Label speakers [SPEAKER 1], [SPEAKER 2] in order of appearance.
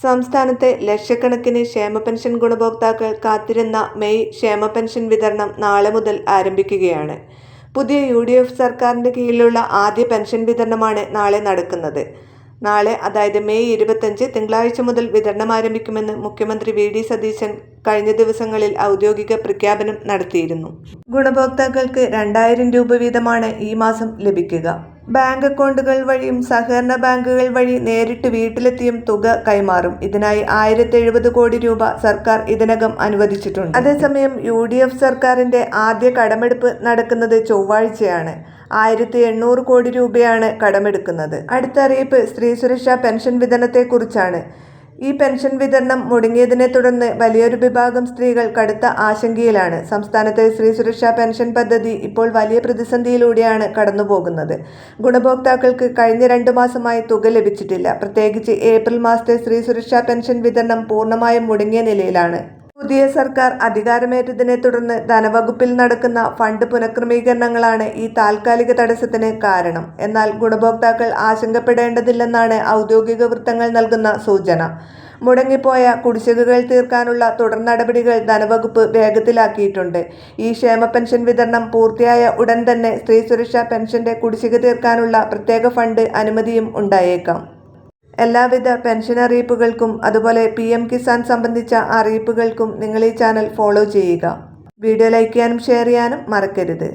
[SPEAKER 1] സംസ്ഥാനത്തെ ലക്ഷക്കണക്കിന് ക്ഷേമ പെൻഷൻ ഗുണഭോക്താക്കൾ കാത്തിരുന്ന മെയ് ക്ഷേമ പെൻഷൻ വിതരണം നാളെ മുതൽ ആരംഭിക്കുകയാണ്. പുതിയ UDF സർക്കാരിൻ്റെ കീഴിലുള്ള ആദ്യ പെൻഷൻ വിതരണമാണ് നാളെ നടക്കുന്നത്. നാളെ, അതായത് മെയ് 25 തിങ്കളാഴ്ച മുതൽ വിതരണം ആരംഭിക്കുമെന്ന് മുഖ്യമന്ത്രി VD സതീശൻ കഴിഞ്ഞ ദിവസങ്ങളിൽ ഔദ്യോഗിക പ്രഖ്യാപനം നടത്തിയിരുന്നു. ഗുണഭോക്താക്കൾക്ക് 2000 രൂപ വീതമാണ് ഈ മാസം ലഭിക്കുക. ബാങ്ക് അക്കൗണ്ടുകൾ വഴിയും സഹകരണ ബാങ്കുകൾ വഴി നേരിട്ട് വീട്ടിലെത്തിയും തുക കൈമാറും. ഇതിനായി 1070 കോടി രൂപ സർക്കാർ ഇതിനകം അനുവദിച്ചിട്ടുണ്ട്. അതേസമയം UDF സർക്കാരിൻ്റെ ആദ്യ കടമെടുപ്പ് നടക്കുന്നത് ചൊവ്വാഴ്ചയാണ്. 1800 കോടി രൂപയാണ് കടമെടുക്കുന്നത്. അടുത്ത അറിയിപ്പ് സ്ത്രീ സുരക്ഷാ പെൻഷൻ വിതരണത്തെക്കുറിച്ചാണ്. ഈ പെൻഷൻ വിതരണം മുടങ്ങിയതിനെ തുടർന്ന് വലിയൊരു വിഭാഗം സ്ത്രീകൾ കടുത്ത ആശങ്കയിലാണ്. സംസ്ഥാനത്തെ സ്ത്രീ സുരക്ഷാ പെൻഷൻ പദ്ധതി ഇപ്പോൾ വലിയ പ്രതിസന്ധിയിലൂടെയാണ് കടന്നുപോകുന്നത്. ഗുണഭോക്താക്കൾക്ക് കഴിഞ്ഞ 2 മാസമായി തുക ലഭിച്ചിട്ടില്ല. പ്രത്യേകിച്ച് ഏപ്രിൽ മാസത്തെ സ്ത്രീ സുരക്ഷാ പെൻഷൻ വിതരണം പൂർണ്ണമായും മുടങ്ങിയ നിലയിലാണ്. പുതിയ സർക്കാർ അധികാരമേറ്റതിനെ തുടർന്ന് ധനവകുപ്പിൽ നടക്കുന്ന ഫണ്ട് പുനഃക്രമീകരണങ്ങളാണ് ഈ താൽക്കാലിക തടസ്സത്തിന് കാരണം. എന്നാൽ ഗുണഭോക്താക്കൾ ആശങ്കപ്പെടേണ്ടതില്ലെന്നാണ് ഔദ്യോഗിക വൃത്തങ്ങൾ നൽകുന്ന സൂചന. മുടങ്ങിപ്പോയ കുടിശ്ശികകൾ തീർക്കാനുള്ള തുടർ നടപടികൾ ധനവകുപ്പ് വേഗത്തിലാക്കിയിട്ടുണ്ട്. ഈ ക്ഷേമ പെൻഷൻ വിതരണം പൂർത്തിയായ ഉടൻ തന്നെ സ്ത്രീ സുരക്ഷാ പെൻഷന്റെ കുടിശ്ശിക തീർക്കാനുള്ള പ്രത്യേക ഫണ്ട് അനുമതിയും ഉണ്ടായേക്കാം. എല്ലാവിധ പെൻഷൻ അറിയിപ്പുകൾക്കും അതുപോലെ PM കിസാൻ സംബന്ധിച്ച അറിയിപ്പുകൾക്കും നിങ്ങൾ ഈ ചാനൽ ഫോളോ ചെയ്യുക. വീഡിയോ ലൈക്ക് ചെയ്യാനും ഷെയർ ചെയ്യാനും മറക്കരുത്.